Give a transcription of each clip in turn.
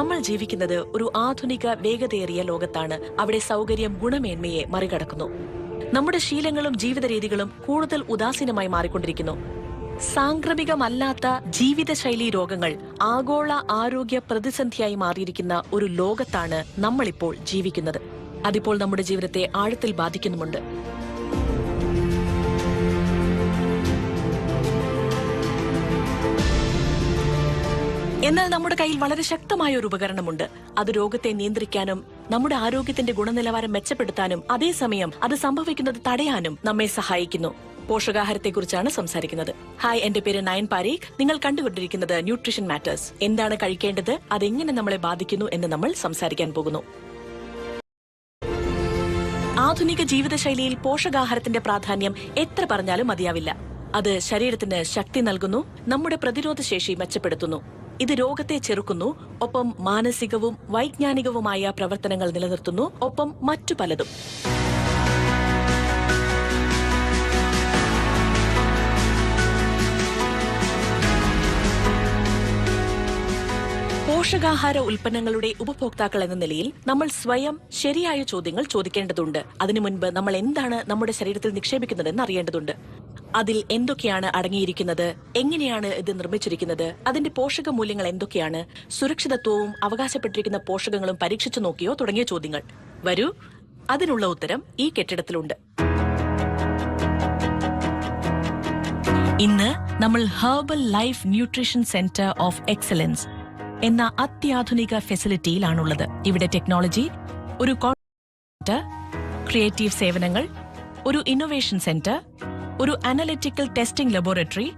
നമ്മൾ ജീവിക്കുന്നത് ഒരു ആധുനിക വേഗതയേറിയ ലോകത്താണ്. അവിടെ സൗകര്യം ഗുണമേന്മയെ മറികടക്കുന്നു. നമ്മുടെ ശീലങ്ങളും ജീവിത രീതികളും കൂടുതൽ ഉദാസീനമായി മാറിക്കൊണ്ടിരിക്കുന്നു. സാംക്രമികമല്ലാത്ത ജീവിതശൈലീ രോഗങ്ങൾ ആഗോള ആരോഗ്യ പ്രതിസന്ധിയായി മാറിയിരിക്കുന്ന ഒരു ലോകത്താണ് നമ്മളിപ്പോൾ ജീവിക്കുന്നത്. അതിപ്പോൾ നമ്മുടെ ജീവിതത്തെ ആഴത്തിൽ ബാധിക്കുന്നുമുണ്ട്. എന്നാൽ നമ്മുടെ കയ്യിൽ വളരെ ശക്തമായ ഒരു ഉപകരണമുണ്ട്. അത് രോഗത്തെ നിയന്ത്രിക്കാനും നമ്മുടെ ആരോഗ്യത്തിന്റെ ഗുണനിലവാരം മെച്ചപ്പെടുത്താനും അതേസമയം അത് സംഭവിക്കുന്നത് തടയാനും നമ്മെ സഹായിക്കുന്നു. പോഷകാഹാരത്തെക്കുറിച്ചാണ് സംസാരിക്കുന്നത്. ഹായ്, എന്റെ പേര് നയൻ പാരീഖ്. നിങ്ങൾ കണ്ടുകൊണ്ടിരിക്കുന്നത് ന്യൂട്രീഷൻ മാറ്റേഴ്സ്. എന്താണ് കഴിക്കേണ്ടത്, അതെങ്ങനെ നമ്മളെ ബാധിക്കുന്നു എന്ന് നമ്മൾ സംസാരിക്കാൻ പോകുന്നു. ആധുനിക ജീവിതശൈലിയിൽ പോഷകാഹാരത്തിന്റെ പ്രാധാന്യം എത്ര പറഞ്ഞാലും മതിയാവില്ല. അത് ശരീരത്തിന് ശക്തി നൽകുന്നു, നമ്മുടെ പ്രതിരോധ ശേഷി മെച്ചപ്പെടുത്തുന്നു. ഇത് രോഗത്തെ ചെറുക്കുന്നു, ഒപ്പം മാനസികവും വൈജ്ഞാനികവുമായ പ്രവർത്തനങ്ങൾ നിലനിർത്തുന്നു, ഒപ്പം മറ്റു പലതും. പോഷകാഹാര ഉൽപ്പന്നങ്ങളുടെ ഉപഭോക്താക്കൾ എന്ന നിലയിൽ നമ്മൾ സ്വയം ശരിയായ ചോദ്യങ്ങൾ ചോദിക്കേണ്ടതുണ്ട്. അതിനു മുൻപ് നമ്മൾ എന്താണ് നമ്മുടെ ശരീരത്തിൽ നിക്ഷേപിക്കുന്നതെന്ന് അറിയേണ്ടതുണ്ട്. അതിൽ എന്തൊക്കെയാണ് അടങ്ങിയിരിക്കുന്നത്, എങ്ങനെയാണ് ഇത് നിർമ്മിച്ചിരിക്കുന്നത്, അതിന്റെ പോഷക മൂല്യങ്ങൾ എന്തൊക്കെയാണ്, സുരക്ഷിതത്വവും അവകാശപ്പെട്ടിരിക്കുന്ന പോഷകങ്ങളും പരീക്ഷിച്ചു നോക്കിയോ തുടങ്ങിയ ചോദ്യങ്ങൾ. വരൂ, അതിനുള്ള ഉത്തരം ഈ കെട്ടിടത്തിലുണ്ട്. ഇന്ന് നമ്മൾ herbal life nutrition centre of excellence എന്ന അത്യാധുനിക ഫെസിലിറ്റിയിലാണുള്ളത്. ഇവിടെ ടെക്നോളജി, ഒരു ക്രിയേറ്റീവ് സേവനങ്ങൾ, ഒരു ഇന്നൊവേഷൻ സെന്റർ, ഒരു അനലിറ്റിക്കൽ ടെസ്റ്റിംഗ് ലബോറട്ടറി,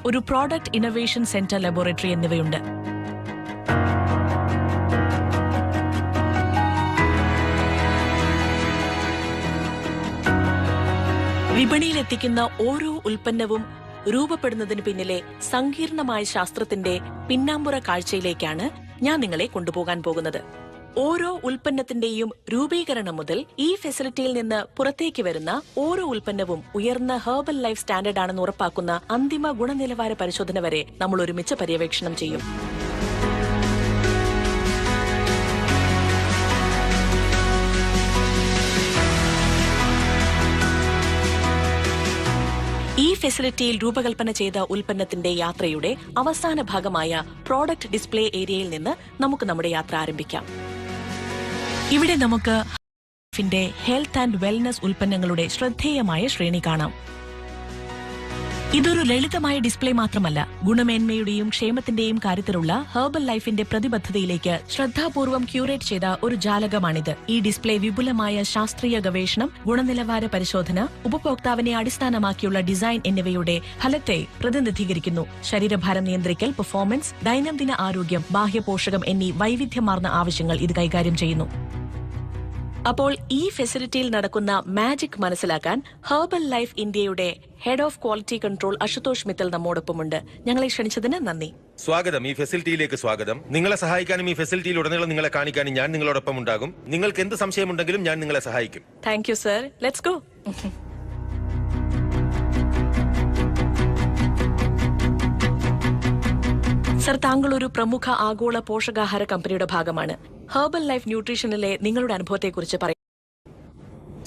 ഒരു പ്രോഡക്റ്റ് ഇന്നൊവേഷൻ സെന്റർ ലബോറട്ടറി എന്നിവയുണ്ട്. വിപണിയിലെത്തിക്കുന്ന ഓരോ ഉൽപ്പന്നവും രൂപപ്പെടുന്നതിന് പിന്നിലെ സങ്കീർണമായ ശാസ്ത്രത്തിന്റെ പിന്നാമ്പുറ കാഴ്ചയിലേക്കാണ് ഞാൻ നിങ്ങളെ കൊണ്ടുപോകാൻ പോകുന്നത്. ഓരോ ഉൽപ്പന്നത്തിന്റെയും രൂപീകരണം മുതൽ ഈ ഫെസിലിറ്റിയിൽ നിന്ന് പുറത്തേക്ക് വരുന്ന ഓരോ ഉൽപ്പന്നവും ഉയർന്ന ഹെർബൽ ലൈഫ് സ്റ്റാൻഡേർഡ് ആണെന്ന് ഉറപ്പാക്കുന്ന അന്തിമ ഗുണനിലവാര പരിശോധന വരെ നമ്മൾ ഒരുമിച്ച് പര്യവേക്ഷണം ചെയ്യും. ഈ ഫെസിലിറ്റിയിൽ രൂപകൽപ്പന ചെയ്ത ഉൽപ്പന്നത്തിന്റെ യാത്രയുടെ അവസാന ഭാഗമായ പ്രോഡക്റ്റ് ഡിസ്പ്ലേ ഏരിയയിൽ നിന്ന് നമുക്ക് നമ്മുടെ യാത്ര ആരംഭിക്കാം. ഇവിടെ നമുക്ക് ഹെൽത്ത് ആൻഡ് വെൽനസ് ഉൽപ്പന്നങ്ങളുടെ ശ്രദ്ധേയമായ ശ്രേണി കാണാം. ഇതൊരു ലളിതമായ ഡിസ്പ്ലേ മാത്രമല്ല, ഗുണമേന്മയുടെയും ക്ഷേമത്തിന്റെയും കാര്യത്തിലുള്ള ഹെർബൽ ലൈഫിന്റെ പ്രതിബദ്ധതയിലേക്ക് ശ്രദ്ധാപൂർവം ക്യൂറേറ്റ് ചെയ്ത ഒരു ജാലകമാണിത്. ഈ ഡിസ്പ്ലേ വിപുലമായ ശാസ്ത്രീയ ഗവേഷണം, ഗുണനിലവാര പരിശോധന, ഉപഭോക്താവിനെ അടിസ്ഥാനമാക്കിയുള്ള ഡിസൈൻ എന്നിവയുടെ ഫലത്തെ പ്രതിനിധീകരിക്കുന്നു. ശരീരഭാരം നിയന്ത്രിക്കൽ, പെർഫോമൻസ്, ദൈനംദിന ആരോഗ്യം, ബാഹ്യപോഷകം എന്നീ വൈവിധ്യമാർന്ന ആവശ്യങ്ങൾ ഇത് കൈകാര്യം ചെയ്യുന്നു. അപ്പോൾ ഈ ഫെസിലിറ്റിയിൽ നടക്കുന്ന മാജിക് മനസ്സിലാക്കാൻ ഹെർബൽ ലൈഫ് ഇന്ത്യയുടെ head of quality control Ashutosh Mittal നമ്മോടൊപ്പമുണ്ട്. ഞങ്ങളെ ക്ഷണിച്ചതിന് നന്ദി. സ്വാഗതം, ഈ ഫെസിലിറ്റിയിലേക്ക് സ്വാഗതം. നിങ്ങളെ സഹായിക്കാനും ഈ ഫെസിലിറ്റിയിൽ ഉടനീളം നിങ്ങളെ കാണിക്കാനും ഞാൻ നിങ്ങളോടൊപ്പം ഉണ്ടാകും. നിങ്ങൾക്ക് എന്ത് സംശയമുണ്ടെങ്കിലും ഞാൻ നിങ്ങളെ സഹായിക്കും. Thank you sir. Let's go. Sir, താങ്കൾ ഒരു പ്രമുഖ ആഗോള പോഷകാഹാര കമ്പനിയുടെ ഭാഗമാണ്. ഹെർബൽ ലൈഫ് ന്യൂട്രീഷനിലെ നിങ്ങളുടെ അനുഭവത്തെക്കുറിച്ച് പറയും.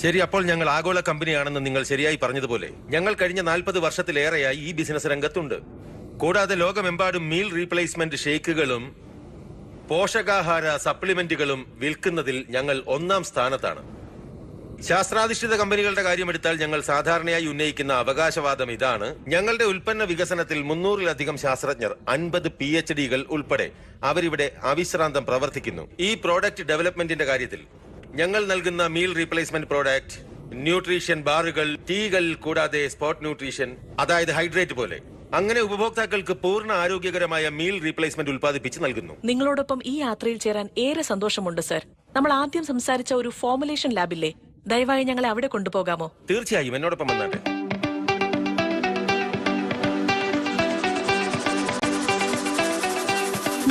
ശരി, അപ്പോൾ ഞങ്ങൾ ആഗോള കമ്പനിയാണെന്ന് നിങ്ങൾ ശരിയായി പറഞ്ഞതുപോലെ ഞങ്ങൾ കഴിഞ്ഞ 40 വർഷത്തിലേറെയായി ഈ ബിസിനസ് രംഗത്തുണ്ട്. കൂടാതെ ലോകമെമ്പാടും മീൽ റീപ്ലേസ്മെന്റ് ഷേക്കുകളും പോഷകാഹാര സപ്ലിമെന്റുകളും വിൽക്കുന്നതിൽ ഞങ്ങൾ 1-ാം സ്ഥാനത്താണ്. ശാസ്ത്രാധിഷ്ഠിത കമ്പനികളുടെ കാര്യമെടുത്താൽ ഞങ്ങൾ സാധാരണയായി ഉന്നയിക്കുന്ന അവകാശവാദം ഇതാണ്: ഞങ്ങളുടെ ഉൽപ്പന്ന വികസനത്തിൽ 300-ലധികം ശാസ്ത്രജ്ഞർ, 50 PhDകൾ ഉൾപ്പെടെ അവരിവിടെ അവിശ്രാന്തം പ്രവർത്തിക്കുന്നു. ഈ പ്രോഡക്റ്റ് ഡെവലപ്മെന്റിന്റെ കാര്യത്തിൽ ഞങ്ങൾ നൽകുന്ന മീൽ റീപ്ലേസ്മെന്റ് പ്രോഡക്റ്റ്, ന്യൂട്രീഷൻ ബാറുകൾ, ടീകൾ, കൂടാതെ സ്പോട്ട് ന്യൂട്രീഷൻ, അതായത് ഹൈഡ്രേറ്റ് പോലെ, അങ്ങനെ ഉപഭോക്താക്കൾക്ക് പൂർണ്ണ ആരോഗ്യകരമായ മീൽ റീപ്ലേസ്മെന്റ് ഉൽപ്പാദിപ്പിച്ച് നൽകുന്നു. നിങ്ങളോടൊപ്പം ഈ യാത്രയിൽ ചേരാൻ ഏറെ സന്തോഷമുണ്ട് സർ. നമ്മൾ ആദ്യം സംസാരിച്ച ഒരു ഫോർമുലേഷൻ ലാബില്ലേ, ദയവായി ഞങ്ങളെ അവിടെ കൊണ്ടുപോകാമോ? തീർച്ചയായും, എന്നോടൊപ്പം വന്നാട്ടെ.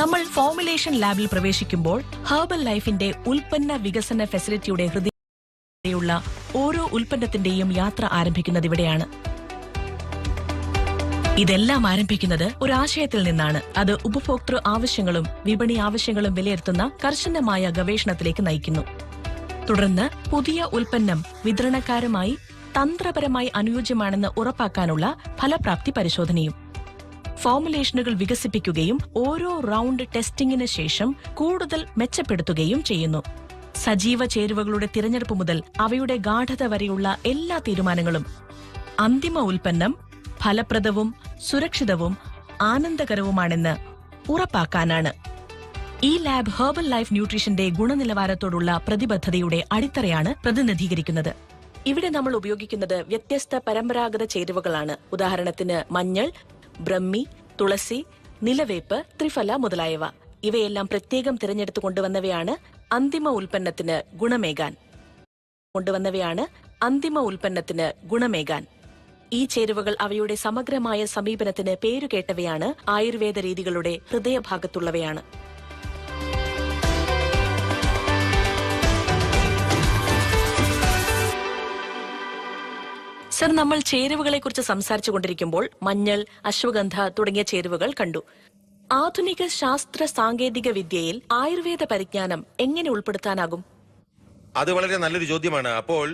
നമ്മൾ ഫോർമുലേഷൻ ലാബിൽ പ്രവേശിക്കുമ്പോൾ ഹെർബൽ ലൈഫിന്റെ ഉൽപ്പന്ന വികസന ഫെസിലിറ്റിയുടെ ഹൃദയമുള്ള ഓരോ ഉൽപ്പന്നത്തിന്റെയും യാത്ര ആരംഭിക്കുന്നത് ഇവിടെയാണ്. ഇതെല്ലാം ആരംഭിക്കുന്നത് ഒരു ആശയത്തിൽ നിന്നാണ്. അത് ഉപഭോക്തൃ ആവശ്യങ്ങളും വിപണി ആവശ്യങ്ങളും വിലയിരുത്തുന്ന കർശനമായ ഗവേഷണത്തിലേക്ക് നയിക്കുന്നു. തുടർന്ന് പുതിയ ഉൽപ്പന്നം വിതരണക്കാരുമായി തന്ത്രപരമായി അനുയോജ്യമാണെന്ന് ഉറപ്പാക്കാനുള്ള ഫലപ്രാപ്തി പരിശോധനയും. ഫോർമുലേഷനുകൾ വികസിപ്പിക്കുകയും ഓരോ റൗണ്ട് ടെസ്റ്റിംഗിന് ശേഷം കൂടുതൽ മെച്ചപ്പെടുത്തുകയും ചെയ്യുന്നു. സജീവ ചേരുവകളുടെ തിരഞ്ഞെടുപ്പ് മുതൽ അവയുടെ ഗാഢത വരെയുള്ള എല്ലാ തീരുമാനങ്ങളും അന്തിമ ഉൽപ്പന്നം ഫലപ്രദവും സുരക്ഷിതവും ആനന്ദകരവുമാണെന്ന് ഉറപ്പാക്കാനാണ്. ഈ ലാബ് ഹെർബൽ ലൈഫ് ന്യൂട്രീഷന്റെ ഗുണനിലവാരത്തോടുള്ള പ്രതിബദ്ധതയുടെ അടിത്തറയാണ് പ്രതിനിധീകരിക്കുന്നത്. ഇവിടെ നമ്മൾ ഉപയോഗിക്കുന്നത് വ്യത്യസ്ത പരമ്പരാഗത ചേരുവകളാണ്. ഉദാഹരണത്തിന് മഞ്ഞൾ, ബ്രഹ്മി, തുളസി, നിലവേപ്പ്, ത്രിഫല മുതലായവ. ഇവയെല്ലാം പ്രത്യേകം തിരഞ്ഞെടുത്തു കൊണ്ടുവന്നവയാണ് അന്തിമ ഉൽപ്പന്നത്തിന് ഗുണമേകാൻ. ഈ ചേരുവകൾ അവയുടെ സമഗ്രമായ സമീപനത്തിന് പേരുകേട്ടവയാണ്. ആയുർവേദ രീതികളുടെ ഹൃദയഭാഗത്തുള്ളവയാണ്. സർ, നമ്മൾ ചേരുവകളെ കുറിച്ച് സംസാരിച്ചു കൊണ്ടിരിക്കുമ്പോൾ മഞ്ഞൾ, അശ്വഗന്ധ തുടങ്ങിയ ചേരുവകൾ കണ്ടു. ആധുനിക ശാസ്ത്ര സാങ്കേതിക വിദ്യയിൽ ആയുർവേദ പരിജ്ഞാനം എങ്ങനെ ഉൾപ്പെടുത്താനാകും? അത് വളരെ നല്ലൊരു ചോദ്യമാണ്. അപ്പോൾ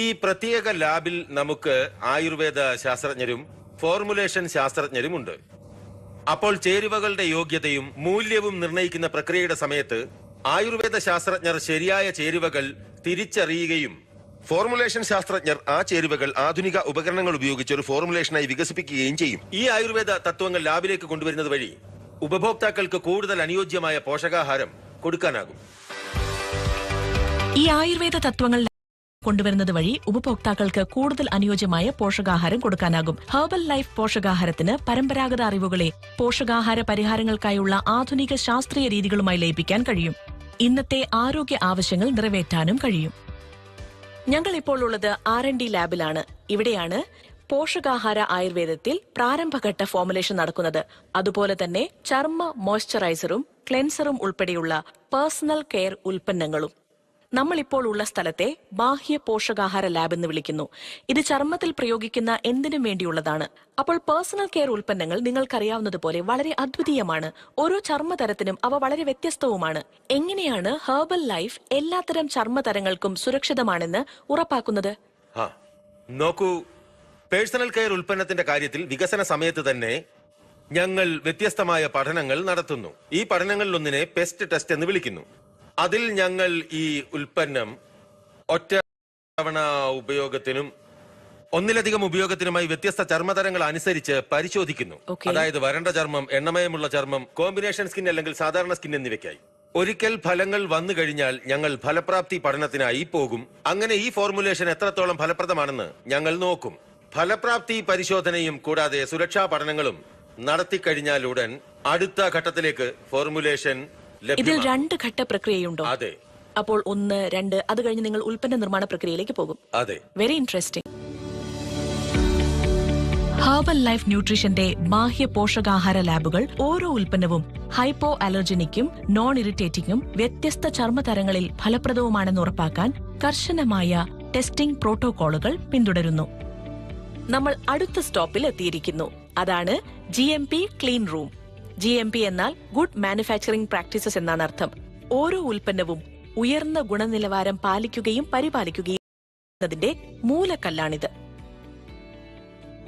ഈ പ്രത്യേക ലാബിൽ നമുക്ക് ആയുർവേദ ശാസ്ത്രജ്ഞരും ഫോർമുലേഷൻ ശാസ്ത്രജ്ഞരുമുണ്ട്. അപ്പോൾ ചേരുവകളുടെ യോഗ്യതയും മൂല്യവും നിർണ്ണയിക്കുന്ന പ്രക്രിയയുടെ സമയത്ത് ആയുർവേദ ശാസ്ത്രജ്ഞർ ശരിയായ ചേരുവകൾ തിരിച്ചറിയുകയും ഫോർമുലേഷൻ ശാസ്ത്രജ്ഞർ ആ ചേരുവകൾ ആധുനിക ഉപകരണങ്ങൾ ഉപയോഗിച്ച് ഒരു ഫോർമുലേഷനായി വികസിപ്പിക്കുകയും ചെയ്യും. ഈ ആയുർവേദ തത്വങ്ങൾ ലാബിലേക്ക് കൊണ്ടുവരുന്നത് വഴി ഉപഭോക്താക്കൾക്ക് കൂടുതൽ അനുയോജ്യമായ പോഷകാഹാരം കൊടുക്കാനാകും. ഈ ആയുർവേദ തത്വങ്ങൾ കൊണ്ടുവരുന്നത് വഴി ഉപഭോക്താക്കൾക്ക് കൂടുതൽ അനുയോജ്യമായ പോഷകാഹാരം കൊടുക്കാനാകും. ഹെർബൽ ലൈഫ് പോഷകാഹാരത്തിന് പരമ്പരാഗത അറിവുകളെ പോഷകാഹാര പരിഹാരങ്ങൾക്കായുള്ള ആധുനിക ശാസ്ത്രീയ രീതികളുമായി ലയിപ്പിക്കാൻ കഴിയും. ഇന്നത്തെ ആരോഗ്യ ആവശ്യങ്ങൾ നിറവേറ്റാനും കഴിയും. ഞങ്ങൾ ഇപ്പോൾ ഉള്ളത് R&D ലാബിലാണ്. ഇവിടെയാണ് പോഷകാഹാര ആയുർവേദത്തിൽ പ്രാരംഭഘട്ട ഫോർമുലേഷൻ നടക്കുന്നത്. അതുപോലെ തന്നെ ചർമ്മ മോയ്സ്ചറൈസറും ക്ലെൻസറും ഉൾപ്പെടെയുള്ള പേഴ്സണൽ കെയർ ഉൽപ്പന്നങ്ങളും. നമ്മളിപ്പോൾ ഉള്ള സ്ഥലത്തെ ബാഹ്യ പോഷകാഹാര ലാബ് എന്ന് വിളിക്കുന്നു. ഇത് ചർമ്മത്തിൽ പ്രയോഗിക്കുന്ന എന്തിനും വേണ്ടിയുള്ളതാണ്. അപ്പോൾ പേഴ്സണൽ കെയർ ഉൽപ്പന്നങ്ങൾ നിങ്ങൾക്കറിയാവുന്നതുപോലെ വളരെ അദ്വിതീയമാണ്. ഓരോ ചർമ്മതരത്തിനും അവ വളരെ വ്യത്യസ്തവുമാണ്. എങ്ങനെയാണ് ഹെർബൽ ലൈഫ് എല്ലാത്തരം ചർമ്മതരങ്ങൾക്കും സുരക്ഷിതമാണെന്ന് ഉറപ്പാക്കുന്നത്? നോക്കൂ, പേഴ്സണൽ കെയർ ഉൽപ്പന്നത്തിന്റെ കാര്യത്തിൽ വികസന സമയത്ത് തന്നെ ഞങ്ങൾ വ്യത്യസ്തമായ പഠനങ്ങൾ നടത്തുന്നു. ഈ പഠനങ്ങളിലൊന്നിനെ പെസ്റ്റ് ടെസ്റ്റ് എന്ന് വിളിക്കുന്നു. അതിൽ ഞങ്ങൾ ഈ ഉൽപ്പന്നം ഒറ്റ തവണ ഉപയോഗത്തിനും ഒന്നിലധികം ഉപയോഗത്തിനുമായി വ്യത്യസ്ത ചർമ്മതരങ്ങൾ അനുസരിച്ച് പരിശോധിക്കുന്നു. അതായത് വരണ്ട ചർമ്മം, എണ്ണമയമുള്ള ചർമ്മം, കോമ്പിനേഷൻ സ്കിൻ അല്ലെങ്കിൽ സാധാരണ സ്കിൻ എന്നിവയ്ക്കായി. ഒരിക്കൽ ഫലങ്ങൾ വന്നു കഴിഞ്ഞാൽ ഞങ്ങൾ ഫലപ്രാപ്തി പഠനത്തിനായി പോകും. അങ്ങനെ ഈ ഫോർമുലേഷൻ എത്രത്തോളം ഫലപ്രദമാണെന്ന് ഞങ്ങൾ നോക്കും. ഫലപ്രാപ്തി പരിശോധനയും കൂടാതെ സുരക്ഷാ പഠനങ്ങളും നടത്തിക്കഴിഞ്ഞാലുടൻ അടുത്ത ഘട്ടത്തിലേക്ക് ഫോർമുലേഷൻ. ഇതിൽ 2 ഘട്ട പ്രക്രിയയുണ്ടോ? അതെ. അപ്പോൾ 1, 2 അത് കഴിഞ്ഞ് നിങ്ങൾ ഉൽപ്പന്ന നിർമ്മാണ പ്രക്രിയയിലേക്ക് പോകും. അതെ. Very interesting. ഹെർബൽ ലൈഫ് ന്യൂട്രീഷന്റെ ബാഹ്യ പോഷകാഹാര ലാബുകൾ ഓരോ ഉൽപ്പന്നവും ഹൈപ്പോ അലർജനിക്കും നോൺ ഇറിറ്റേറ്റിംഗും വ്യത്യസ്ത ചർമ്മതരങ്ങളിൽ ഫലപ്രദവുമാണെന്ന് ഉറപ്പാക്കാൻ കർശനമായ ടെസ്റ്റിംഗ് പ്രോട്ടോകോളുകൾ പിന്തുടരുന്നു. നമ്മൾ അടുത്ത സ്റ്റോപ്പിൽ എത്തിയിരിക്കുന്നു. അതാണ് GMP ക്ലീൻ റൂം. GMP എന്നാൽ ഗുഡ് മാനുഫാക്ചറിംഗ് പ്രാക്ടീസസ് എന്നാണ് അർത്ഥം. ഓരോ ഉൽപ്പന്നവും ഉയർന്ന ഗുണനിലവാരം പാലിക്കുകയും പരിപാലിക്കുകയും എന്നതിന്റെ മൂലക്കല്ലാണിത്.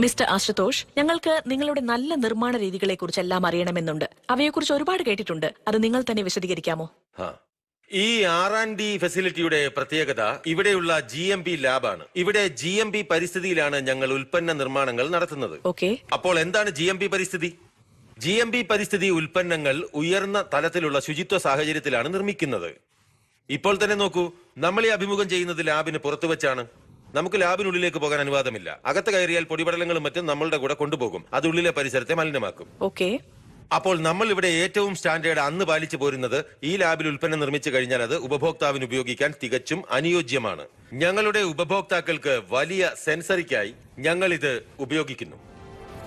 മിസ്റ്റർ ആശുതോഷ്, ഞങ്ങൾക്ക് നിങ്ങളുടെ നല്ല നിർമ്മാണ രീതികളെക്കുറിച്ച് എല്ലാം അറിയണമെന്നുണ്ട്. അവയെക്കുറിച്ച് ഒരുപാട് കേട്ടിട്ടുണ്ട്. അത് നിങ്ങൾ തന്നെ വിശദീകരിക്കാമോ? ഈ R&D ഫെസിലിറ്റിയുടെ പ്രത്യേകത ഇവിടെയുള്ള GMP ലാബാണ്. ഇവിടെ GMP പരിസ്ഥിതിയിലാണ് ഞങ്ങൾ ഉൽപ്പന്ന നിർമ്മാണങ്ങൾ നടത്തുന്നത്. അപ്പോൾ എന്താണ് GMP പരിസ്ഥിതി? GMP പരിസ്ഥിതി ഉൽപ്പന്നങ്ങൾ ഉയർന്ന തലത്തിലുള്ള ശുചിത്വ സാഹചര്യത്തിലാണ് നിർമ്മിക്കുന്നത്. ഇപ്പോൾ തന്നെ നോക്കൂ, നമ്മളെ അഭിമുഖം ചെയ്യുന്നത് ലാബിന് പുറത്തു വെച്ചാണ്. നമുക്ക് ലാബിനുള്ളിലേക്ക് പോകാൻ അനുവാദമില്ല. അകത്ത് കയറിയാൽ പൊടിപടലങ്ങളും മറ്റും നമ്മളുടെ കൂടെ കൊണ്ടുപോകും. അത് ഉള്ളിലെ പരിസരത്തെ മലിനമാക്കും. അപ്പോൾ നമ്മൾ ഇവിടെ ഏറ്റവും സ്റ്റാൻഡേർഡ് അന്ന് പാലിച്ചു പോരുന്നത് ഈ ലാബിൽ ഉൽപ്പന്നം നിർമ്മിച്ചു കഴിഞ്ഞാൽ അത് ഉപഭോക്താവിന് ഉപയോഗിക്കാൻ തികച്ചും അനുയോജ്യമാണ്. ഞങ്ങളുടെ ഉപഭോക്താക്കൾക്ക് വലിയ സെൻസറിക്കായി ഞങ്ങൾ ഇത് ഉപയോഗിക്കുന്നു.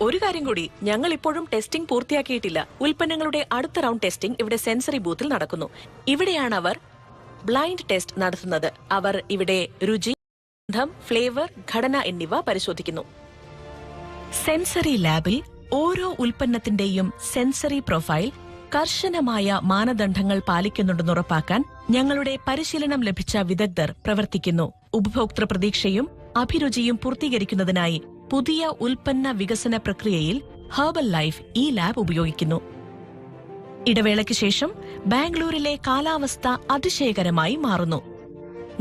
ഒരു കാര്യം കൂടി, ഞങ്ങൾ ഇപ്പോഴും ടെസ്റ്റിംഗ് പൂർത്തിയാക്കിയിട്ടില്ല. ഉൽപ്പന്നങ്ങളുടെ അടുത്ത റൗണ്ട് ടെസ്റ്റിംഗ് ഇവിടെ സെൻസറി ബൂത്തിൽ നടക്കുന്നു. ഇവിടെയാണ് അവർ ബ്ലൈൻഡ് ടെസ്റ്റ് നടത്തുന്നത്. അവർ ഇവിടെ രുചി, ഗന്ധം, ഫ്ലേവർ, ഘടന എന്നിവ പരിശോധിക്കുന്നു. സെൻസറി ലാബിൽ ഓരോ ഉൽപ്പന്നത്തിന്റെയും സെൻസറി പ്രൊഫൈൽ കർശനമായ മാനദണ്ഡങ്ങൾ പാലിക്കുന്നുണ്ടെന്ന് ഉറപ്പാക്കാൻ ഞങ്ങളുടെ പരിശീലനം ലഭിച്ച വിദഗ്ധർ പ്രവർത്തിക്കുന്നു. ഉപഭോക്തൃ പ്രതീക്ഷയും അഭിരുചിയും പൂർത്തീകരിക്കുന്നതിനായി പുതിയ ഉൽപ്പന്ന വികസന പ്രക്രിയയിൽ ഹെർബൽ ലൈഫ് ഈ ലാബ് ഉപയോഗിക്കുന്നു. ഇടവേളയ്ക്ക് ശേഷം ബാംഗ്ലൂരിലെ കാലാവസ്ഥ അതിശയകരമായി മാറുന്നു.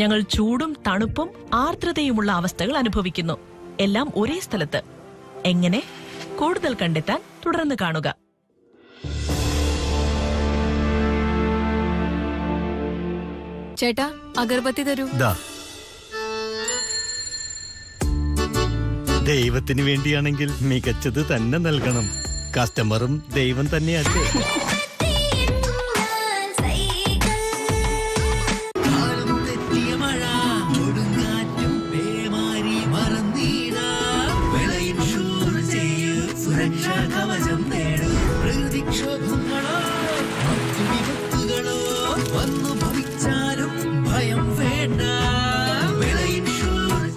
ഞങ്ങൾ ചൂടും തണുപ്പും ആർദ്രതയുമുള്ള അവസ്ഥകൾ അനുഭവിക്കുന്നു. എല്ലാം ഒരേ സ്ഥലത്ത്. എങ്ങനെ? കൂടുതൽ കണ്ടെത്താൻ തുടർന്ന് കാണുക. ചേട്ടാ, അഗർബത്തി തരൂ. ദൈവത്തിന് വേണ്ടിയാണെങ്കിൽ മികച്ചത് തന്നെ നൽകണം. കസ്റ്റമറും ദൈവം തന്നെയല്ലേ?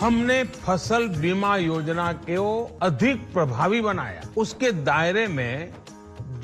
हमने फसल बीमा योजना को अधिक प्रभावी बनाया, उसके दायरे में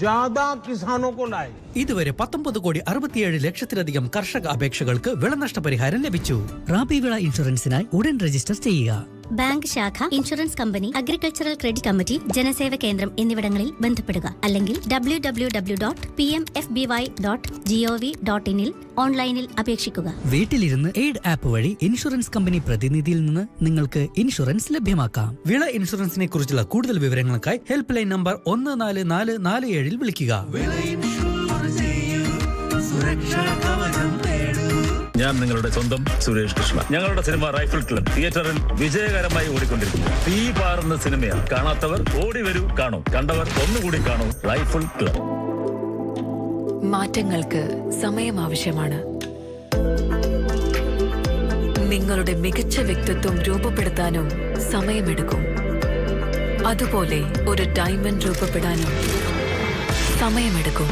ज्यादा किसानों को लाए. ഇതുവരെ 19,67,00,000-ലക്ഷത്തിലധികം കർഷക അപേക്ഷകൾക്ക് വിളനഷ്ടപരിഹാരം ലഭിച്ചു. റാബി വിള ഇൻഷുറൻസിനായി ഉടൻ രജിസ്റ്റർ ചെയ്യുക. ബാങ്ക് ശാഖ, insurance company, agricultural credit committee, ജനസേവ കേന്ദ്രം എന്നിവിടങ്ങളിൽ ബന്ധപ്പെടുക. അല്ലെങ്കിൽ www.pmfby.gov.in ഓൺലൈനിൽ അപേക്ഷിക്കുക. വീട്ടിലിരുന്ന് എയ്ഡ് ആപ്പ് വഴി ഇൻഷുറൻസ് കമ്പനി പ്രതിനിധിയിൽ നിന്ന് നിങ്ങൾക്ക് ഇൻഷുറൻസ് ലഭ്യമാക്കാം. വിള ഇൻഷുറൻസിനെ കുറിച്ചുള്ള കൂടുതൽ വിവരങ്ങൾക്കായി ഹെൽപ്പ് ലൈൻ നമ്പർ 14447 വിളിക്കുക. ഞാൻ നിങ്ങളുടെ സ്വന്തം സുരേഷ് കൃഷ്ണ. ഞങ്ങളുടെ സിനിമ റൈഫിൾ ക്ലബ് തിയേറ്ററിൽ വിജയകരമായി ഓടിക്കൊണ്ടിരിക്കുന്നു. തീ പാറുന്ന സിനിമയാണ്. കാണാത്തവർ ഓടി വരൂ, കാണൂ. കണ്ടവർ ഒന്നുകൂടി കാണൂ. Rifle club. മാറ്റങ്ങൾക്ക് സമയം ആവശ്യമാണ്. നിങ്ങളുടെ മികച്ച വ്യക്തിത്വം രൂപപ്പെടുത്താനും സമയമെടുക്കും. അതുപോലെ ഒരു ഡയമണ്ട് രൂപപ്പെടാനും സമയമെടുക്കും.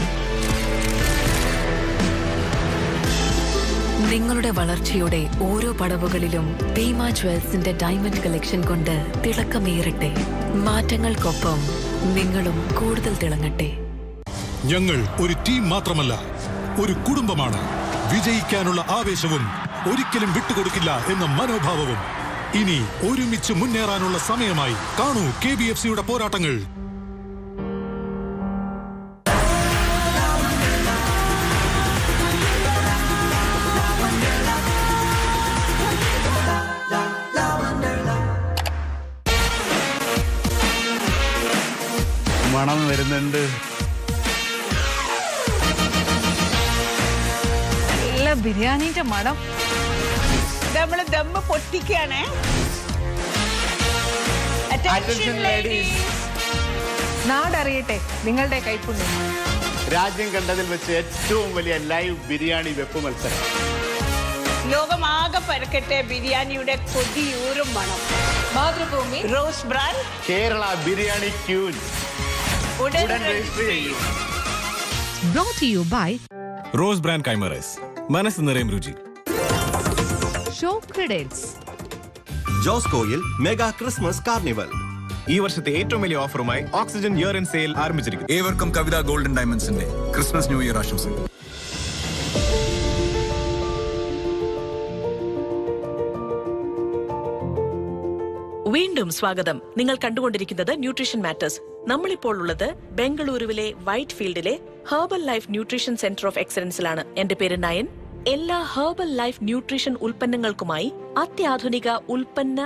നിങ്ങളുടെ വളർച്ചയുടെ ഓരോ പടവുകളിലും ഭീമ ജ്വൽസിന്റെ ഡയമണ്ട് കളക്ഷൻ കൊണ്ട് തിളക്കമേറട്ടെ. മാറ്റങ്ങൾക്കൊപ്പം നിങ്ങളും കൂടുതൽ തിളങ്ങട്ടെ. ഞങ്ങൾ ഒരു ടീം മാത്രമല്ല, ഒരു കുടുംബമാണ്. വിജയിക്കാനുള്ള ആവേശവും ഒരിക്കലും വിട്ടുകൊടുക്കില്ല എന്ന മനോഭാവവും. ഇനി ഒരുമിച്ച് മുന്നേറാനുള്ള സമയമായി. കാണൂ KBFCയുടെ പോരാട്ടങ്ങൾ. മണം വരുന്നുണ്ട്. നല്ല ബിരിയാണിന്റെ മണം. നമ്മള് ദമ്മ് പൊട്ടിക്കാണ്. നാടറിയട്ടെ നിങ്ങളുടെ കൈപ്പുണ്യം. രാജ്യം കണ്ടതിൽ വെച്ച് ഏറ്റവും വലിയ ലൈവ് ബിരിയാണി വെപ്പ് മത്സരം. ലോകമാകെ പരക്കട്ടെ ബിരിയാണിയുടെ കൊതിയൂറും മണം. Mathrubhumi Rose brand Kerala biryani queen ഉടൻ Brought to you by Rose brand കൈമറൈസ്. മനസ്സ് നിറയും രുചി. Show Credits. ജോസ്കോയിൽ മെഗാ ക്രിസ്മസ് കാർണിവൽ. ഈ വർഷത്തെ ഏറ്റവും വലിയ ഓഫറുമായി ഓക്സിജൻ ഇയർ ആൻഡ് സെയിൽ ആരംഭിച്ചിരിക്കുന്നു. ഏവർക്കും കവിത ഗോൾഡൻ ഡയമണ്ട്സിന്റെ ക്രിസ്മസ് ന്യൂ ഇയർ ആശംസകൾ. വീണ്ടും സ്വാഗതം. നിങ്ങൾ കണ്ടുകൊണ്ടിരിക്കുന്നത് ന്യൂട്രീഷൻ മാറ്റേഴ്സ്. നമ്മളിപ്പോൾ ഉള്ളത് ബംഗളൂരുവിലെ വൈറ്റ് ഫീൽഡിലെ Herbalife nutrition centre of എക്സലൻസിലാണ്. എന്റെ പേര് നയൻ. എല്ലാ ഹെർബൽ ലൈഫ് ന്യൂട്രീഷൻ ഉൽപ്പന്നങ്ങൾക്കുമായി അത്യാധുനിക ഉൽപ്പന്ന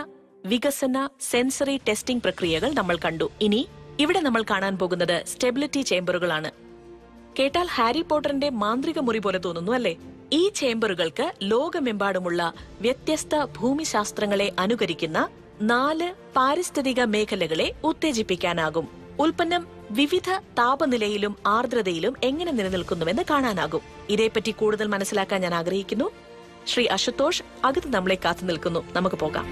വികസന സെൻസറി ടെസ്റ്റിംഗ് പ്രക്രിയകൾ നമ്മൾ കണ്ടു. ഇനി ഇവിടെ നമ്മൾ കാണാൻ പോകുന്നത് സ്റ്റെബിലിറ്റി ചേംബറുകളാണ്. കേട്ടാൽ ഹാരി പോട്ടറിന്റെ മാന്ത്രിക മുറി പോലെ തോന്നുന്നു അല്ലേ? ഈ ചേംബറുകൾക്ക് ലോകമെമ്പാടുമുള്ള വ്യത്യസ്ത ഭൂമിശാസ്ത്രങ്ങളെ അനുകരിക്കുന്ന 4 പാരിസ്ഥിതിക മേഖലകളെ ഉത്തേജിപ്പിക്കാനാകും. ഉൽപ്പന്നം വിവിധ താപനിലയിലും ആർദ്രതയിലും എങ്ങനെ നിലനിൽക്കുന്നുവെന്ന് കാണാനാകും. ഇതേപ്പറ്റി കൂടുതൽ മനസ്സിലാക്കാൻ ഞാൻ ആഗ്രഹിക്കുന്നു. ശ്രീ അശുതോഷ് അകത്ത് നമ്മളെ കാത്തു നിൽക്കുന്നു. നമുക്ക് പോകാം.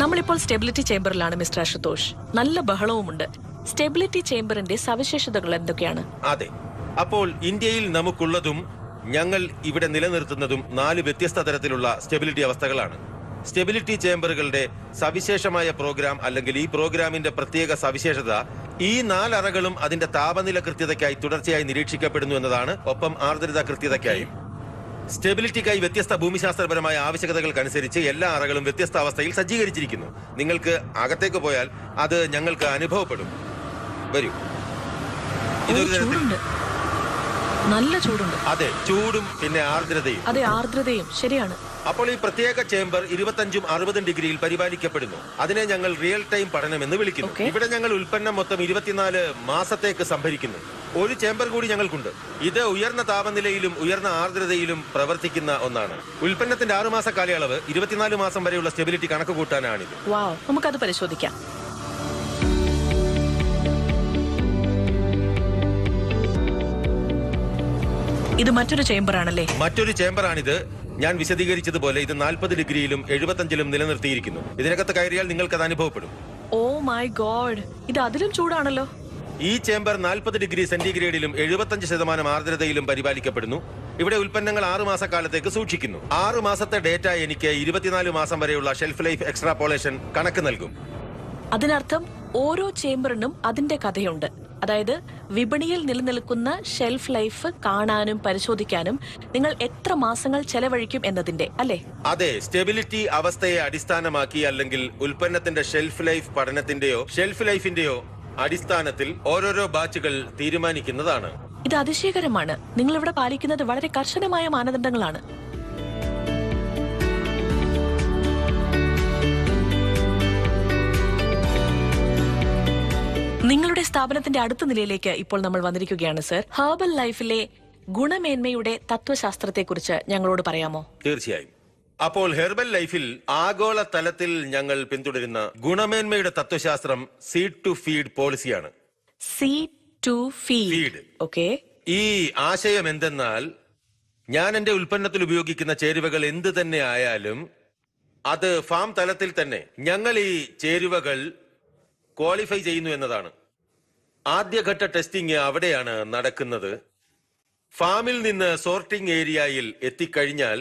നമ്മളിപ്പോൾ സ്റ്റെബിലിറ്റി ചേംബറിലാണ് മിസ്റ്റർ അശുതോഷ്. നല്ല ബഹളവുമുണ്ട്. സ്റ്റെബിലിറ്റി ചേംബറിന്റെ സവിശേഷതകൾ എന്തൊക്കെയാണ്? അതെ, അപ്പോൾ ഇന്ത്യയിൽ നമുക്കുള്ളതും ഞങ്ങൾ ഇവിടെ നിലനിർത്തുന്നതും 4 വ്യത്യസ്ത തരത്തിലുള്ള സ്റ്റെബിലിറ്റി അവസ്ഥകളാണ്. സ്റ്റെബിലിറ്റി ചേംബറുകളുടെ സവിശേഷമായ പ്രോഗ്രാം അല്ലെങ്കിൽ ഈ പ്രോഗ്രാമിന്റെ പ്രത്യേക സവിശേഷത ഈ 4 അറകളും അതിന്റെ താപനില കൃത്യതയ്ക്കായി തുടർച്ചയായി നിരീക്ഷിക്കപ്പെടുന്നു എന്നതാണ്. ഒപ്പം ആർദ്രത കൃത്യതയ്ക്കായും. സ്റ്റെബിലിറ്റിക്കായി വ്യത്യസ്ത ഭൂമിശാസ്ത്രപരമായ ആവശ്യകതകൾക്കനുസരിച്ച് എല്ലാ അറകളും വ്യത്യസ്ത അവസ്ഥയിൽ സജ്ജീകരിച്ചിരിക്കുന്നു. നിങ്ങൾക്ക് അകത്തേക്ക് പോയാൽ അത് ഞങ്ങൾക്ക് അനുഭവപ്പെടും. വരൂ. ഇതൊരു തരത്തിൽ നല്ല ചൂടുണ്ട്. അതെ, ചൂടും പിന്നെ ആർദ്രതയും. അതെ, ആർദ്രതയും ശരിയാണ്. അപ്പോൾ ഈ പ്രത്യേക ചേംബർ 25ഉം 60ഉം ഡിഗ്രിയിൽ പരിപാലിക്കപ്പെടുന്നു. അതിനെ ഞങ്ങൾ റിയൽ ടൈം പഠനം എന്ന് വിളിക്കുന്നു. ഇവിടെ ഞങ്ങൾ ഉൽപ്പന്നം മൊത്തം 24 മാസത്തേക്ക് സംഭരിക്കുന്നു. ഒരു ചേംബർ കൂടി ഞങ്ങൾക്കുണ്ട്. ഇത് ഉയർന്ന താപനിലയിലും ഉയർന്ന ആർദ്രതയിലും പ്രവർത്തിക്കുന്ന ഒന്നാണ്. ഉൽപ്പന്നത്തിന്റെ 6 മാസ കാലയളവ് 24 മാസം വരെയുള്ള സ്റ്റെബിലിറ്റി കണക്ക് കൂട്ടാനാണിത്. നമുക്കത് പരിശോധിക്കാം. ഇത് മറ്റൊരു ചേംബർ ആണല്ലേ? മറ്റൊരു ചേംബറാണിത്. ഞാൻ വിശദീകരിച്ചതുപോലെ ഇത് 40 ഡിഗ്രിയിലും 75ലും നിലനിർത്തിയിരിക്കുന്നു. ഇതിനകത്ത് കയറിയാൽ നിങ്ങൾക്കത് അനുഭവപ്പെടും. ഓ മൈ ഗോഡ്, ഇത് അതിലും ചൂടാണല്ലോ. ഈ ചേംബർ 40 ഡിഗ്രി സെന്റിഗ്രേഡിലും 75% ആർദ്രതയിലും പരിപാലിക്കപ്പെടുന്നു. ഇവിടെ ഉൽപ്പന്നങ്ങൾ 6 മാസക്കാലത്തേക്ക് സൂക്ഷിക്കുന്നു. 6 മാസത്തെ ഡേറ്റ എനിക്ക് 24 മാസം വരെയുള്ള ഷെൽഫ് ലൈഫ് എക്സ്ട്രാപോളേഷൻ കണക്ക് നൽകും. അതിനർത്ഥം ഓരോ ചേംബറിനും അതിന്റെ കഥയുണ്ട്. അതായത് വിപണിയിൽ നിലനിൽക്കുന്ന ഷെൽഫ് ലൈഫ് കാണാനും പരിശോധിക്കാനും നിങ്ങൾ എത്ര മാസങ്ങൾ ചെലവഴിക്കും എന്നതിന്റെ അല്ലേ? അതെ, സ്റ്റെബിലിറ്റി അവസ്ഥയെ അടിസ്ഥാനമാക്കി അല്ലെങ്കിൽ ഉൽപ്പന്നത്തിന്റെ ഷെൽഫ് ലൈഫ് പഠനത്തിന്റെയോ ഷെൽഫ് ലൈഫിന്റെയോ അടിസ്ഥാനത്തിൽ ഓരോരോ ബാച്ചുകൾ തീരുമാനിക്കുന്നതാണ്. ഇത് അതിശയകരമാണ്. നിങ്ങൾ ഇവിടെ പാലിക്കുന്നത് വളരെ കർശനമായ മാനദണ്ഡങ്ങളാണ്. നിങ്ങളുടെ സ്ഥാപനത്തിന്റെ അടുത്ത നിലയിലേക്ക് ഇപ്പോൾ നമ്മൾ വന്നിരിക്കുകയാണ് സർ. ഹെർബൽ ലൈഫിലെ ഗുണമേന്മയുടെ തത്വശാസ്ത്രത്തെക്കുറിച്ച് ഞങ്ങളോട് പറയാമോ? തീർച്ചയായും. അപ്പോൾ ഹെർബൽ ലൈഫിൽ ആഗോള തലത്തിൽ ഞങ്ങൾ പിന്തുടരുന്ന ഗുണമേന്മയുടെ തത്വശാസ്ത്രം സീഡ് ടു ഫീഡ് പോളിസിയാണ്. Seed to feed. ഓക്കെ. ഈ ആശയം എന്തെന്നാൽ ഞാൻ എന്റെ ഉൽപ്പന്നത്തിൽ ഉപയോഗിക്കുന്ന ചേരുവകൾ എന്ത് തന്നെ ആയാലും അത് ഫാം തലത്തിൽ തന്നെ ഞങ്ങൾ ഈ ചേരുവകൾ ക്വാളിഫൈ ചെയ്യുന്നു എന്നതാണ്. ആദ്യഘട്ട ടെസ്റ്റിംഗ് അവിടെയാണ് നടക്കുന്നത്. ഫാമിൽ നിന്ന് സോർട്ടിംഗ് ഏരിയയിൽ എത്തിക്കഴിഞ്ഞാൽ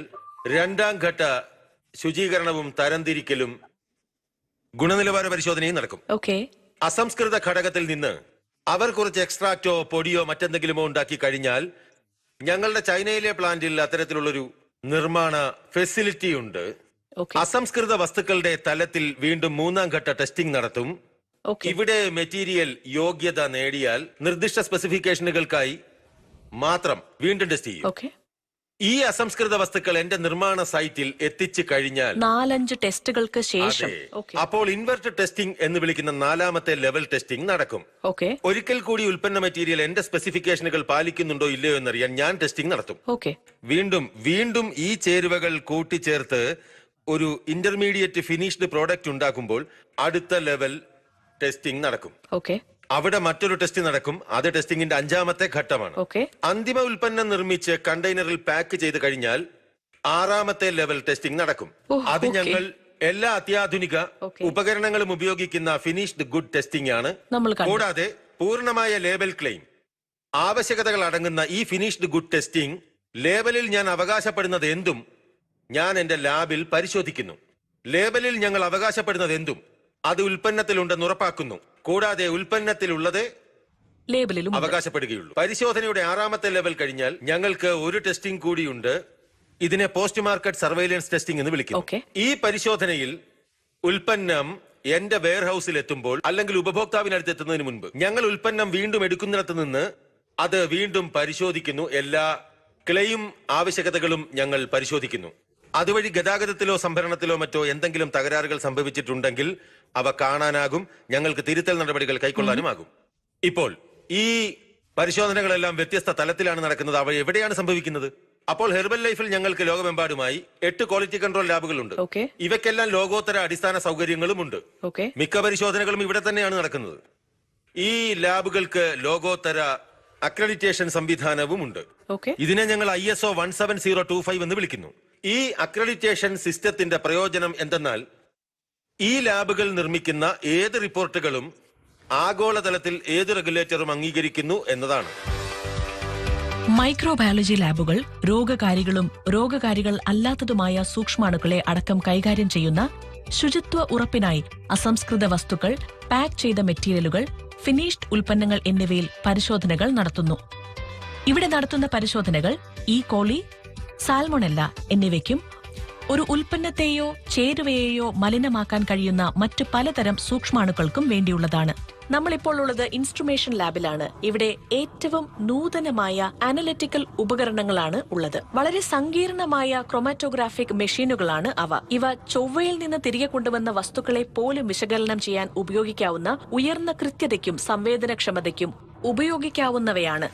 2ാം ഘട്ട ശുചീകരണവും തരംതിരിക്കലും ഗുണനിലവാര പരിശോധനയും നടക്കും. അസംസ്കൃത ഘടകത്തിൽ നിന്ന് അവർ കുറച്ച് എക്സ്ട്രാക്റ്റോ പൊടിയോ മറ്റെന്തെങ്കിലുമോ ഉണ്ടാക്കി കഴിഞ്ഞാൽ ഞങ്ങളുടെ ചൈനയിലെ പ്ലാന്റിൽ അത്തരത്തിലുള്ളൊരു നിർമ്മാണ ഫെസിലിറ്റി ഉണ്ട്. അസംസ്കൃത വസ്തുക്കളുടെ തലത്തിൽ വീണ്ടും 3ാം ഘട്ട ടെസ്റ്റിംഗ് നടത്തും. ഇവിടെ മെറ്റീരിയൽ യോഗ്യത നേടിയാൽ നിർദ്ദിഷ്ട സ്പെസിഫിക്കേഷനുകൾക്കായി മാത്രം വീണ്ടും ടെസ്റ്റ് ചെയ്യും. ഈ അസംസ്കൃത വസ്തുക്കൾ എന്റെ നിർമ്മാണ സൈറ്റിൽ എത്തിച്ചു കഴിഞ്ഞാൽ 4-5 ടെസ്റ്റുകൾക്ക് ശേഷം അപ്പോൾ ഇൻവെർട്ടഡ് ടെസ്റ്റിംഗ് എന്ന് വിളിക്കുന്ന 4ാമത്തെ ലെവൽ ടെസ്റ്റിംഗ് നടക്കും. ഒരിക്കൽ കൂടി ഉൽപ്പന്ന മെറ്റീരിയൽ എന്റെ സ്പെസിഫിക്കേഷനുകൾ പാലിക്കുന്നുണ്ടോ ഇല്ലയോ എന്നറിയാൻ ഞാൻ ടെസ്റ്റിംഗ് നടത്തും. വീണ്ടും ഈ ചേരുവകൾ കൂട്ടിച്ചേർത്ത് ഒരു ഇന്റർമീഡിയറ്റ് ഫിനിഷ്ഡ് പ്രോഡക്റ്റ് ഉണ്ടാക്കുമ്പോൾ അടുത്ത ലെവൽ ടെസ്റ്റിംഗ് നടക്കും. അവിടെ മറ്റൊരു ടെസ്റ്റ് നടക്കും. അത് ടെസ്റ്റിംഗിന്റെ 5ാമത്തെ ഘട്ടമാണ്. അന്തിമ ഉൽപ്പന്നം നിർമ്മിച്ച് കണ്ടെയ്നറിൽ പാക്ക് ചെയ്ത് കഴിഞ്ഞാൽ 6ാമത്തെ ലെവൽ ടെസ്റ്റിംഗ് നടക്കും. അത് ഞങ്ങൾ എല്ലാ അത്യാധുനിക ഉപകരണങ്ങളും ഉപയോഗിക്കുന്ന ഫിനിഷ്ഡ് ഗുഡ് ടെസ്റ്റിംഗ് ആണ്. കൂടാതെ പൂർണ്ണമായ ലേബൽ ക്ലെയിം ആവശ്യകതകൾ അടങ്ങുന്ന ഈ ഫിനിഷ്ഡ് ഗുഡ് ടെസ്റ്റിംഗ് ലേബലിൽ ഞാൻ അവകാശപ്പെടുന്നത് എന്തും ഞാൻ എന്റെ ലാബിൽ പരിശോധിക്കുന്നു. ലേബലിൽ ഞങ്ങൾ അവകാശപ്പെടുന്നത് എന്തും അത് ഉൽപ്പന്നത്തിലുണ്ടെന്ന് ഉറപ്പാക്കുന്നു. കൂടാതെ ഉൽപ്പന്നത്തിലുള്ളതേ ലേബലിലും അവകാശപ്പെടുകയുള്ളൂ. പരിശോധനയുടെ 6ാമത്തെ ലെവൽ കഴിഞ്ഞാൽ ഞങ്ങൾക്ക് ഒരു ടെസ്റ്റിംഗ് കൂടിയുണ്ട്. ഇതിനെ പോസ്റ്റ് മാർക്കറ്റ് സർവൈലൻസ് ടെസ്റ്റിംഗ് എന്ന് വിളിക്കുന്നു. ഈ പരിശോധനയിൽ ഉൽപ്പന്നം എന്റെ വെയർഹൌസിൽ എത്തുമ്പോൾ അല്ലെങ്കിൽ ഉപഭോക്താവിനടുത്ത് എത്തുന്നതിന് മുൻപ് ഞങ്ങൾ ഉൽപ്പന്നം വീണ്ടും എടുക്കുന്നിടത്ത് നിന്ന് അത് വീണ്ടും പരിശോധിക്കുന്നു. എല്ലാ ക്ലെയിം ആവശ്യകതകളും ഞങ്ങൾ പരിശോധിക്കുന്നു. അതുവഴി ഗതാഗതത്തിലോ സംഭരണത്തിലോ മറ്റോ എന്തെങ്കിലും തകരാറുകൾ സംഭവിച്ചിട്ടുണ്ടെങ്കിൽ അവ കാണാനാകും. ഞങ്ങൾക്ക് തിരുത്തൽ നടപടികൾ കൈക്കൊള്ളാനുമാകും. ഇപ്പോൾ ഈ പരിശോധനകളെല്ലാം വ്യത്യസ്ത തലത്തിലാണ് നടക്കുന്നത്. അവ എവിടെയാണ് സംഭവിക്കുന്നത്? അപ്പോൾ ഹെർബൽ ലൈഫിൽ ഞങ്ങൾക്ക് ലോകമെമ്പാടുമായി 8 ക്വാളിറ്റി കൺട്രോൾ ലാബുകളുണ്ട്. ഇവയ്ക്കെല്ലാം ലോകോത്തര അടിസ്ഥാന സൗകര്യങ്ങളും ഉണ്ട്. മിക്ക പരിശോധനകളും ഇവിടെ തന്നെയാണ് നടക്കുന്നത്. ഈ ലാബുകൾക്ക് ലോകോത്തര അക്രഡിറ്റേഷൻ സംവിധാനവും ഉണ്ട്. ഇതിനെ ഞങ്ങൾ ISO 17025 എന്ന് വിളിക്കുന്നു. ഈ അക്രഡിറ്റേഷൻ സിസ്റ്റത്തിന്റെ പ്രയോജനം എന്തെന്നാൽ ഈ ലാബുകൾ നിർമ്മിക്കുന്ന ഏത് റിപ്പോർട്ടുകളും ആഗോളതലത്തിൽ ഏത് റെഗുലേറ്ററും അംഗീകരിക്കുന്നു എന്നതാണ്. മൈക്രോബയോളജി ലാബുകൾ രോഗകാരികളും രോഗകാരികൾ അല്ലാത്തതുമായ സൂക്ഷ്മാണുക്കളെ അടക്കം കൈകാര്യം ചെയ്യുന്ന ശുചിത്വ ഉറപ്പിനായി അസംസ്കൃത വസ്തുക്കൾ, പാക്ക് ചെയ്ത മെറ്റീരിയലുകൾ, ഫിനിഷ്ഡ് ഉൽപ്പന്നങ്ങൾ എന്നിവയിൽ പരിശോധനകൾ നടത്തുന്നു. ഇവിടെ നടത്തുന്ന പരിശോധനകൾ ഈ കോളി, സാൽമൊണെല്ല എന്നിവയ്ക്കും ഒരു ഉൽപ്പന്നത്തെയോ ചേരുവയെയോ മലിനമാക്കാൻ കഴിയുന്ന മറ്റു പലതരം സൂക്ഷ്മാണുക്കൾക്കും വേണ്ടിയുള്ളതാണ്. നമ്മളിപ്പോൾ ഉള്ളത് ഇൻസ്ട്രുമേഷൻ ലാബിലാണ്. ഇവിടെ ഏറ്റവും നൂതനമായ അനലിറ്റിക്കൽ ഉപകരണങ്ങളാണ് ഉള്ളത്. വളരെ സങ്കീർണമായ ക്രൊമാറ്റോഗ്രാഫിക് മെഷീനുകളാണ് അവ. ഇവ ചൊവ്വയിൽ നിന്ന് തിരികെ കൊണ്ടുവന്ന വസ്തുക്കളെ പോലും വിശകലനം ചെയ്യാൻ ഉപയോഗിക്കാവുന്ന ഉയർന്ന കൃത്യതയ്ക്കും സംവേദനക്ഷമതയ്ക്കും ഉപയോഗിക്കാവുന്നവയാണ്.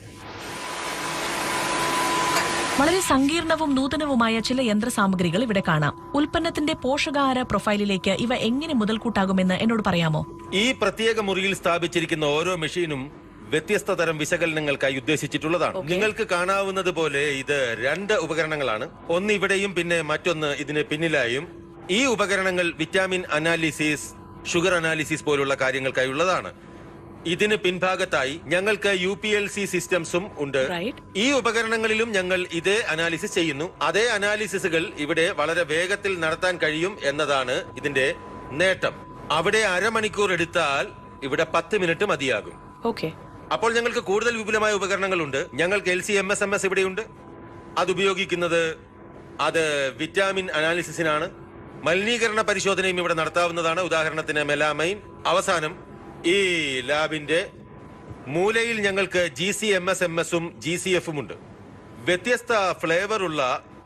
വളരെ സങ്കീർണവും നൂതനവുമായ ചില യന്ത്രസാമഗ്രികൾ ഇവിടെ കാണാം. ഉൽപ്പന്നത്തിന്റെ പോഷകാഹാര പ്രൊഫൈലിലേക്ക് ഇവ എങ്ങനെ മുതൽക്കൂട്ടാകുമെന്ന് എന്നോട് പറയാമോ? ഈ പ്രത്യേക മുറിയിൽ സ്ഥാപിച്ചിരിക്കുന്ന ഓരോ മെഷീനും വ്യത്യസ്ത തരം വിശകലനങ്ങൾക്കായി ഉദ്ദേശിച്ചിട്ടുള്ളതാണ്. നിങ്ങൾക്ക് കാണാവുന്നത് പോലെ ഇത് 2 ഉപകരണങ്ങളാണ്. ഒന്ന് ഇവിടെയും പിന്നെ മറ്റൊന്ന് ഇതിന് പിന്നിലായും. ഈ ഉപകരണങ്ങൾ വിറ്റാമിൻ അനാലിസിസ്, ഷുഗർ അനാലിസിസ് പോലുള്ള കാര്യങ്ങൾക്കായുള്ളതാണ്. ഇതിന് പിൻഭാഗത്തായി ഞങ്ങൾക്ക് UPLC സിസ്റ്റംസും ഉണ്ട്. ഈ ഉപകരണങ്ങളിലും ഞങ്ങൾ ഇതേ അനാലിസിസ് ചെയ്യുന്നു. അതേ അനാലിസിസുകൾ ഇവിടെ വളരെ വേഗത്തിൽ നടത്താൻ കഴിയും എന്നതാണ് ഇതിന്റെ നേട്ടം. അവിടെ അരമണിക്കൂർ എടുത്താൽ ഇവിടെ 10 മിനിറ്റ് മതിയാകും. അപ്പോൾ ഞങ്ങൾക്ക് കൂടുതൽ വിപുലമായ ഉപകരണങ്ങളുണ്ട്. ഞങ്ങൾക്ക് LC-MS ഇവിടെയുണ്ട്. അത് ഉപയോഗിക്കുന്നത് വിറ്റാമിൻ അനാലിസിസിനാണ്. മലിനീകരണ പരിശോധനയും ഇവിടെ നടത്താവുന്നതാണ്. ഉദാഹരണത്തിന് മെലാമൈൻ. അവസാനം ഈ ലാബിന്റെ മൂലയിൽ ഞങ്ങൾക്ക് GC-MS-ഉം GCF-ഉം ഉണ്ട്. വ്യത്യസ്ത ഫ്ലേവർ ഉള്ള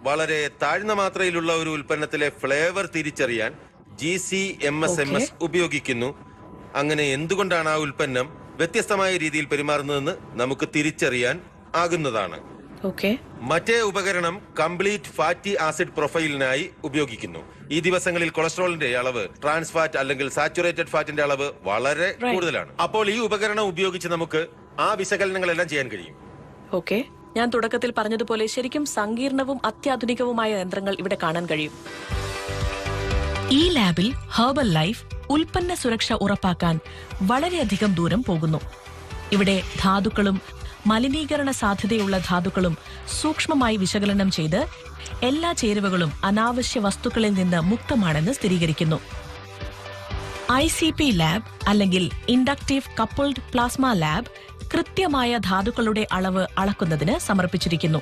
വളരെ താഴ്ന്ന മാത്രയിലുള്ള ഒരു ഉൽപ്പന്നത്തിലെ ഫ്ലേവർ തിരിച്ചറിയാൻ GC-MS ഉപയോഗിക്കുന്നു. അങ്ങനെ എന്തുകൊണ്ടാണ് ആ ഉൽപ്പന്നം വ്യത്യസ്തമായ രീതിയിൽ പെരുമാറുന്നതെന്ന് നമുക്ക് തിരിച്ചറിയാൻ ആകുന്നതാണ്. മറ്റേ ഉപകരണം കംപ്ലീറ്റ് ഫാറ്റി ആസിഡ് പ്രൊഫൈലിനായി ഉപയോഗിക്കുന്നു. ഈ ദിവസങ്ങളിൽ കൊളസ്ട്രോളിന്റെ അളവ്, ട്രാൻസ് ഫാറ്റ് അല്ലെങ്കിൽ സാച്ചുറേറ്റഡ് ഫാറ്റിന്റെ അളവ് വളരെ കൂടുതലാണ്. അപ്പോൾ ഈ ഉപകരണം ഉപയോഗിച്ച് നമുക്ക് ആ വിശകലനങ്ങളെല്ലാം ചെയ്യാൻ കഴിയും. ഞാൻ തുടക്കത്തിൽ പറഞ്ഞതുപോലെ ശരിക്കും സങ്കീർണവും അത്യാധുനികവുമായ യന്ത്രങ്ങൾ ഇവിടെ കാണാൻ കഴിയും. ഈ ലാബിൽ ഹെർബൽ ലൈഫ് ഉൽപ്പന്ന സുരക്ഷ ഉറപ്പാക്കാൻ വളരെയധികം ദൂരം പോകുന്നു. ഇവിടെ ധാതുക്കളും മലിനീകരണ സാധ്യതയുള്ള ധാതുക്കളും സൂക്ഷ്മമായി വിശകലനം ചെയ്ത് എല്ലാ ചേരുവകളും അനാവശ്യ വസ്തുക്കളിൽ നിന്ന് മുക്തമാണെന്ന് സ്ഥിരീകരിക്കുന്നു. ICP ലാബ് അല്ലെങ്കിൽ ഇൻഡക്റ്റീവ് കപ്പിൾഡ് പ്ലാസ്മ ലാബ് കൃത്യമായ ധാതുക്കളുടെ അളവ് അളക്കുന്നതിന് സമർപ്പിച്ചിരിക്കുന്നു.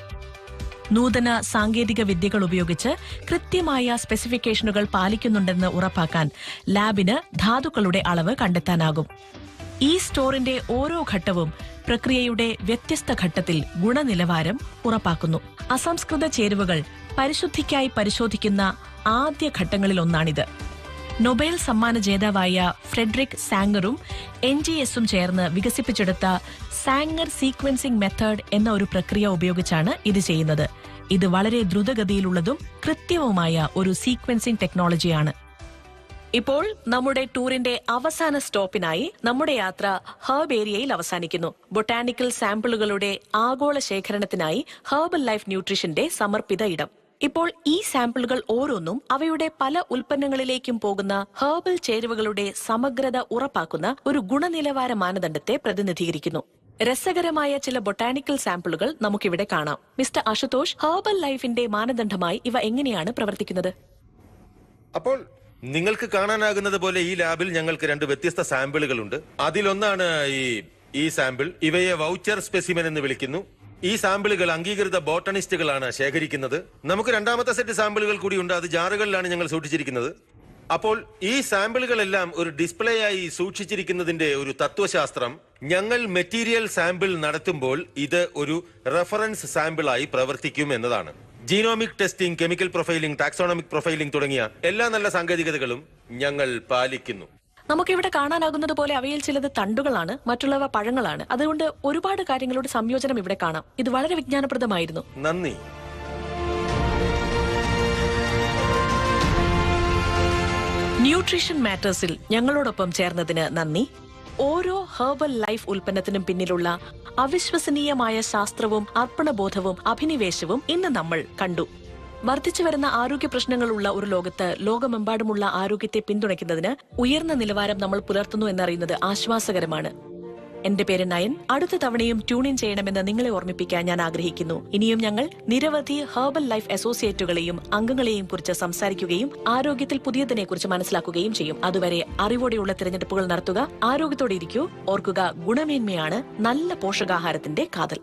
നൂതന സാങ്കേതിക വിദ്യകൾ ഉപയോഗിച്ച് കൃത്യമായ സ്പെസിഫിക്കേഷനുകൾ പാലിക്കുന്നുണ്ടെന്ന് ഉറപ്പാക്കാൻ ലാബിന് ധാതുക്കളുടെ അളവ് കണ്ടെത്താനാകും. ഈ സ്റ്റോറിന്റെ ഓരോ ഘട്ടവും പ്രക്രിയയുടെ വ്യത്യസ്ത ഘട്ടത്തിൽ ഗുണനിലവാരം ഉറപ്പാക്കുന്നു. അസംസ്കൃത ചേരുവകൾ പരിശുദ്ധിക്കായി പരിശോധിക്കുന്ന ആദ്യ ഘട്ടങ്ങളിലൊന്നാണിത്. നൊബേൽ സമ്മാന ജേതാവായ ഫ്രെഡറിക് സാംഗറും NGS-ഉം ചേർന്ന് വികസിപ്പിച്ചെടുത്ത സാംഗർ സീക്വൻസിംഗ് മെത്തേഡ് എന്ന ഒരു പ്രക്രിയ ഉപയോഗിച്ചാണ് ഇത് ചെയ്യുന്നത്. ഇത് വളരെ ദ്രുതഗതിയിലുള്ളതും കൃത്യവുമായ ഒരു സീക്വൻസിംഗ് ടെക്നോളജിയാണ്. ഇപ്പോൾ നമ്മുടെ ടൂറിന്റെ അവസാന സ്റ്റോപ്പിനായി നമ്മുടെ യാത്ര ഹെർബ് ഏരിയയിൽ അവസാനിക്കുന്നു. ബൊട്ടാനിക്കൽ സാമ്പിളുകളുടെ ആഗോള ശേഖരണത്തിനായി ഹെർബൽ ലൈഫ് ന്യൂട്രീഷന്റെ സമർപ്പിത ഇടം. ഇപ്പോൾ ഈ സാമ്പിളുകൾ ഓരോന്നും അവയുടെ പല ഉൽപ്പന്നങ്ങളിലേക്കും പോകുന്ന ഹെർബൽ ചേരുവകളുടെ സമഗ്രത ഉറപ്പാക്കുന്ന ഒരു ഗുണനിലവാര മാനദണ്ഡത്തെ പ്രതിനിധീകരിക്കുന്നു. രസകരമായ ചില ബൊട്ടാനിക്കൽ സാമ്പിളുകൾ നമുക്കിവിടെ കാണാം. മിസ്റ്റർ അശുതോഷ്, ഹെർബൽ ലൈഫിന്റെ മാനദണ്ഡമായി ഇവ എങ്ങനെയാണ് പ്രവർത്തിക്കുന്നത്? അപ്പോൾ നിങ്ങൾക്ക് കാണാനാകുന്നത് പോലെ ഈ ലാബിൽ ഞങ്ങൾക്ക് 2 വ്യത്യസ്ത സാമ്പിളുകളുണ്ട്. അതിലൊന്നാണ് ഈ സാമ്പിൾ. ഇവയെ വൗച്ചർ സ്പെസിമെൻ എന്ന് വിളിക്കുന്നു. ഈ സാമ്പിളുകൾ അംഗീകൃത ബോട്ടണിസ്റ്റുകളാണ് ശേഖരിക്കുന്നത്. നമുക്ക് 2ാമത്തെ സെറ്റ് സാമ്പിളുകൾ കൂടിയുണ്ട്. അത് ജാറുകളിലാണ് ഞങ്ങൾ സൂക്ഷിച്ചിരിക്കുന്നത്. അപ്പോൾ ഈ സാമ്പിളുകളെല്ലാം ഒരു ഡിസ്പ്ലേ ആയി സൂക്ഷിച്ചിരിക്കുന്നതിന്റെ ഒരു തത്വശാസ്ത്രം, ഞങ്ങൾ മെറ്റീരിയൽ സാമ്പിൾ നടത്തുമ്പോൾ ഇത് ഒരു റെഫറൻസ് സാമ്പിളായി പ്രവർത്തിക്കും എന്നതാണ്. Genomic testing, chemical profiling, taxonomic profiling തുടങ്ങിയ എല്ലാ നല്ല സാങ്കേതികതകളും ഞങ്ങൾ പാലിക്കുന്നു. നമുക്കിവിടെ കാണാനാകുന്നത് പോലെ അവയിൽ ചിലത് തണ്ടുകളാണ്, മറ്റുള്ളവ പഴങ്ങളാണ്. അതുകൊണ്ട് ഒരുപാട് കാര്യങ്ങളുടെ സംയോജനം ഇവിടെ കാണാം. ഇത് വളരെ വിജ്ഞാനപ്രദമായിരുന്നു. നന്ദി. ന്യൂട്രീഷൻ മാറ്റേഴ്സിൽ ഞങ്ങളോടൊപ്പം ചേർന്നതിന് നന്ദി. ഓരോ ഹെർബൽ ലൈഫ് ഉൽപ്പന്നത്തിനും പിന്നിലുള്ള അവിശ്വസനീയമായ ശാസ്ത്രവും അർപ്പണബോധവും അഭിനിവേശവും ഇന്ന് നമ്മൾ കണ്ടു. വർദ്ധിച്ചുവരുന്ന ആരോഗ്യ പ്രശ്നങ്ങളുള്ള ഒരു ലോകത്ത് ലോകമെമ്പാടുമുള്ള ആരോഗ്യത്തെ പിന്തുണയ്ക്കുന്നതിന് ഉയർന്ന നിലവാരം നമ്മൾ പുലർത്തുന്നു എന്നറിയുന്നത് ആശ്വാസകരമാണ്. എന്റെ പേര് നയൻ. അടുത്ത തവണയും ട്യൂൺ ഇൻ ചെയ്യണമെന്ന് നിങ്ങളെ ഓർമ്മിപ്പിക്കാൻ ഞാൻ ആഗ്രഹിക്കുന്നു. ഇനിയും ഞങ്ങൾ നിരവധി ഹെർബൽ ലൈഫ് അസോസിയേറ്റുകളെയും അംഗങ്ങളെയും കുറിച്ച് സംസാരിക്കുകയും ആരോഗ്യത്തിൽ പുതിയതിനെ കുറിച്ച് മനസ്സിലാക്കുകയും ചെയ്യും. അതുവരെ അറിവോടെയുള്ള തിരഞ്ഞെടുപ്പുകൾ നടത്തുക, ആരോഗ്യത്തോടെ ഇരിക്കൂ. ഓർക്കുക, ഗുണമേന്മയാണ് നല്ല പോഷകാഹാരത്തിന്റെ കാതൽ.